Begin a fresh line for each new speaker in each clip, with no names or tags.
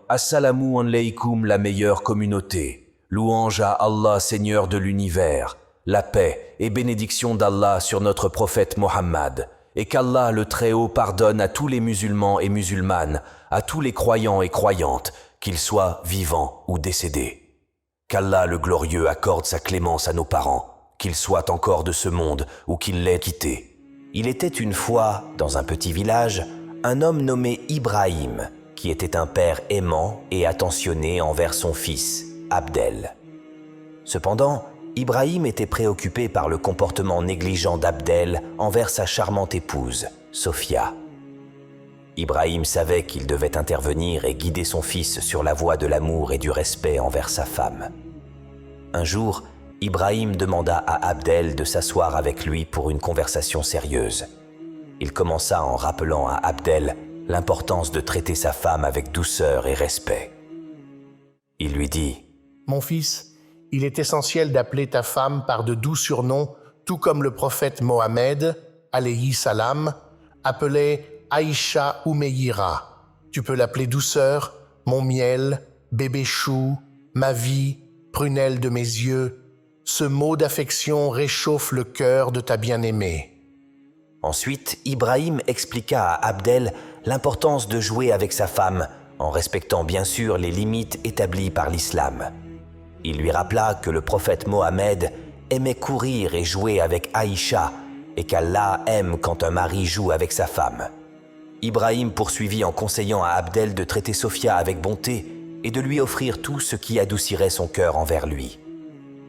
Assalamu alaykoum, la meilleure communauté. Louange à Allah, Seigneur de l'univers. La paix et bénédiction d'Allah sur notre prophète Mohammed. Et qu'Allah le Très-Haut pardonne à tous les musulmans et musulmanes, à tous les croyants et croyantes, qu'ils soient vivants ou décédés. Qu'Allah le Glorieux accorde sa clémence à nos parents, qu'ils soient encore de ce monde ou qu'ils l'aient quitté. Il était une fois, dans un petit village, un homme nommé Ibrahim, qui était un père aimant et attentionné envers son fils, Abdel. Cependant, Ibrahim était préoccupé par le comportement négligent d'Abdel envers sa charmante épouse, Sophia. Ibrahim savait qu'il devait intervenir et guider son fils sur la voie de l'amour et du respect envers sa femme. Un jour, Ibrahim demanda à Abdel de s'asseoir avec lui pour une conversation sérieuse. Il commença en rappelant à Abdel l'importance de traiter sa femme avec douceur et respect. Il lui dit :
« Mon fils, il est essentiel d'appeler ta femme par de doux surnoms, tout comme le prophète Mohammed, alayhi salam, appelait Aïcha ou Meïra. Tu peux l'appeler douceur, mon miel, bébé chou, ma vie, prunelle de mes yeux. Ce mot d'affection réchauffe le cœur de ta bien-aimée. »
Ensuite, Ibrahim expliqua à Abdel l'importance de jouer avec sa femme, en respectant bien sûr les limites établies par l'islam. Il lui rappela que le prophète Mohammed aimait courir et jouer avec Aïcha, et qu'Allah aime quand un mari joue avec sa femme. Ibrahim poursuivit en conseillant à Abdel de traiter Sophia avec bonté et de lui offrir tout ce qui adoucirait son cœur envers lui.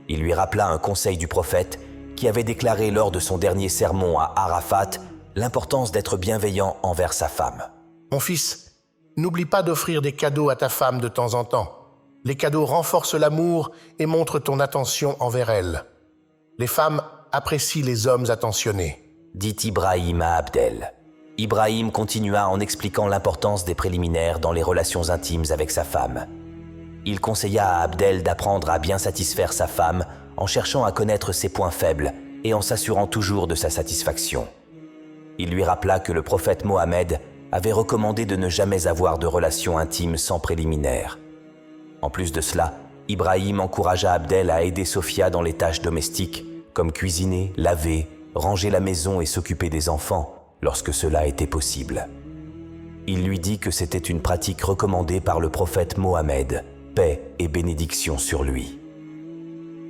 Il lui rappela un conseil du prophète qui avait déclaré lors de son dernier sermon à Arafat l'importance d'être bienveillant envers sa femme.
« Mon fils, n'oublie pas d'offrir des cadeaux à ta femme de temps en temps. Les cadeaux renforcent l'amour et montrent ton attention envers elle. Les femmes apprécient les hommes attentionnés. »
dit Ibrahim à Abdel. Ibrahim continua en expliquant l'importance des préliminaires dans les relations intimes avec sa femme. Il conseilla à Abdel d'apprendre à bien satisfaire sa femme en cherchant à connaître ses points faibles et en s'assurant toujours de sa satisfaction. Il lui rappela que le prophète Mohammed avait recommandé de ne jamais avoir de relations intimes sans préliminaires. En plus de cela, Ibrahim encouragea Abdel à aider Sophia dans les tâches domestiques, comme cuisiner, laver, ranger la maison et s'occuper des enfants, lorsque cela était possible. Il lui dit que c'était une pratique recommandée par le prophète Mohammed, paix et bénédiction sur lui.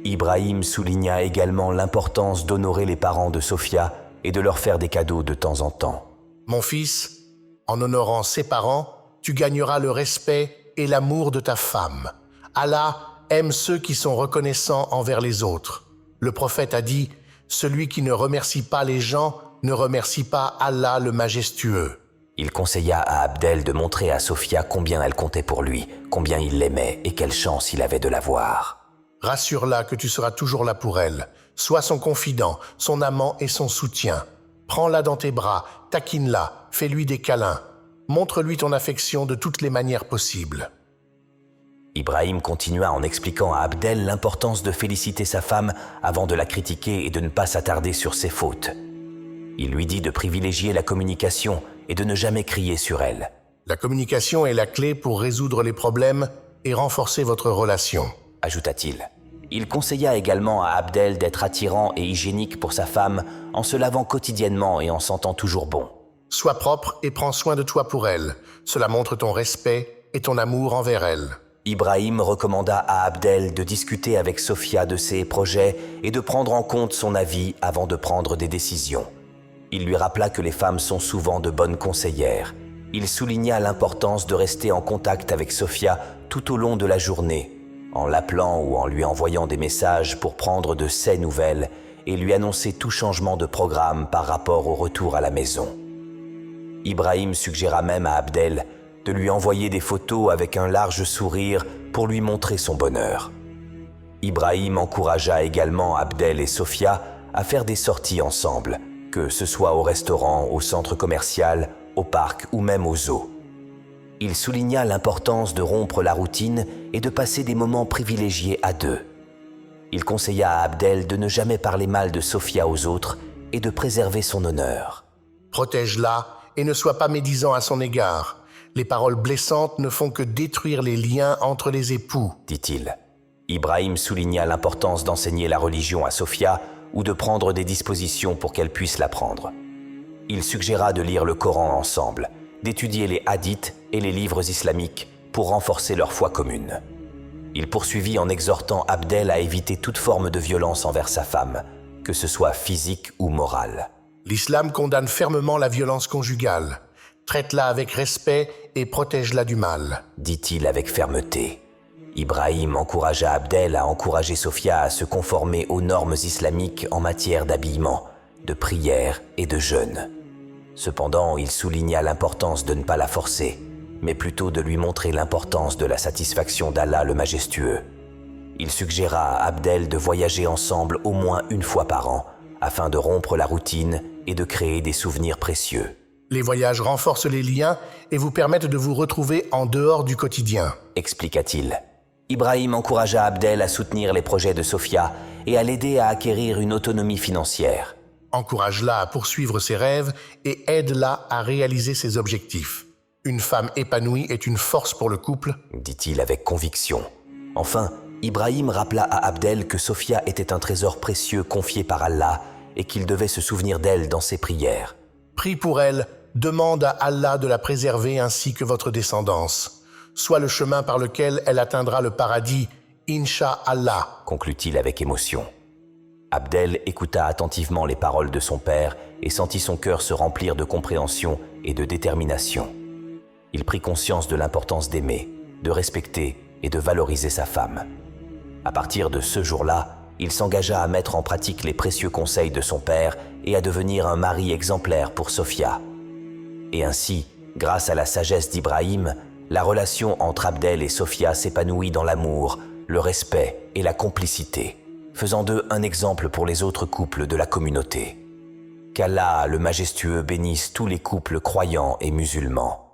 Ibrahim souligna également l'importance d'honorer les parents de Sophia et de leur faire des cadeaux de temps en temps.
« Mon fils, en honorant ses parents, tu gagneras le respect et l'amour de ta femme. Allah aime ceux qui sont reconnaissants envers les autres. Le prophète a dit « Celui qui ne remercie pas les gens ne remercie pas Allah le majestueux. »
Il conseilla à Abdel de montrer à Sophia combien elle comptait pour lui, combien il l'aimait et quelle chance il avait de la voir.
Rassure-la que tu seras toujours là pour elle. Sois son confident, son amant et son soutien. Prends-la dans tes bras, taquine-la, fais-lui des câlins. Montre-lui ton affection de toutes les manières possibles.
Ibrahim continua en expliquant à Abdel l'importance de féliciter sa femme avant de la critiquer et de ne pas s'attarder sur ses fautes. Il lui dit de privilégier la communication et de ne jamais crier sur elle.
La communication est la clé pour résoudre les problèmes et renforcer votre relation,
ajouta-t-il. Il conseilla également à Abdel d'être attirant et hygiénique pour sa femme en se lavant quotidiennement et en sentant toujours bon.
Sois propre et prends soin de toi pour elle. Cela montre ton respect et ton amour envers elle.
Ibrahim recommanda à Abdel de discuter avec Sophia de ses projets et de prendre en compte son avis avant de prendre des décisions. Il lui rappela que les femmes sont souvent de bonnes conseillères. Il souligna l'importance de rester en contact avec Sophia tout au long de la journée, en l'appelant ou en lui envoyant des messages pour prendre de ses nouvelles et lui annoncer tout changement de programme par rapport au retour à la maison. Ibrahim suggéra même à Abdel de lui envoyer des photos avec un large sourire pour lui montrer son bonheur. Ibrahim encouragea également Abdel et Sophia à faire des sorties ensemble, que ce soit au restaurant, au centre commercial, au parc ou même au zoo. Il souligna l'importance de rompre la routine et de passer des moments privilégiés à deux. Il conseilla à Abdel de ne jamais parler mal de Sophia aux autres et de préserver son honneur.
Protège-la et ne sois pas médisant à son égard. Les paroles blessantes ne font que détruire les liens entre les époux,
dit-il. Ibrahim souligna l'importance d'enseigner la religion à Sophia ou de prendre des dispositions pour qu'elle puisse l'apprendre. Il suggéra de lire le Coran ensemble, d'étudier les hadiths et les livres islamiques pour renforcer leur foi commune. Il poursuivit en exhortant Abdel à éviter toute forme de violence envers sa femme, que ce soit physique ou morale.
L'islam condamne fermement la violence conjugale. Traite-la avec respect et protège-la du mal,
dit-il avec fermeté. Ibrahim encouragea Abdel à encourager Sophia à se conformer aux normes islamiques en matière d'habillement, de prière et de jeûne. Cependant, il souligna l'importance de ne pas la forcer, mais plutôt de lui montrer l'importance de la satisfaction d'Allah le Majestueux. Il suggéra à Abdel de voyager ensemble au moins une fois par an, afin de rompre la routine et de créer des souvenirs précieux.
Les voyages renforcent les liens et vous permettent de vous retrouver en dehors du quotidien,
expliqua-t-il. Ibrahim encouragea Abdel à soutenir les projets de Sophia et à l'aider à acquérir une autonomie financière.
Encourage-la à poursuivre ses rêves et aide-la à réaliser ses objectifs. Une femme épanouie est une force pour le couple,
dit-il avec conviction. Enfin, Ibrahim rappela à Abdel que Sophia était un trésor précieux confié par Allah et qu'il devait se souvenir d'elle dans ses prières.
Prie pour elle, demande à Allah de la préserver ainsi que votre descendance. Soit le chemin par lequel elle atteindra le paradis, Inch'Allah,
conclut-il avec émotion. Abdel écouta attentivement les paroles de son père et sentit son cœur se remplir de compréhension et de détermination. Il prit conscience de l'importance d'aimer, de respecter et de valoriser sa femme. À partir de ce jour-là, il s'engagea à mettre en pratique les précieux conseils de son père et à devenir un mari exemplaire pour Sophia. Et ainsi, grâce à la sagesse d'Ibrahim, la relation entre Abdel et Sophia s'épanouit dans l'amour, le respect et la complicité, faisant d'eux un exemple pour les autres couples de la communauté. Qu'Allah, le Majestueux, bénisse tous les couples croyants et musulmans.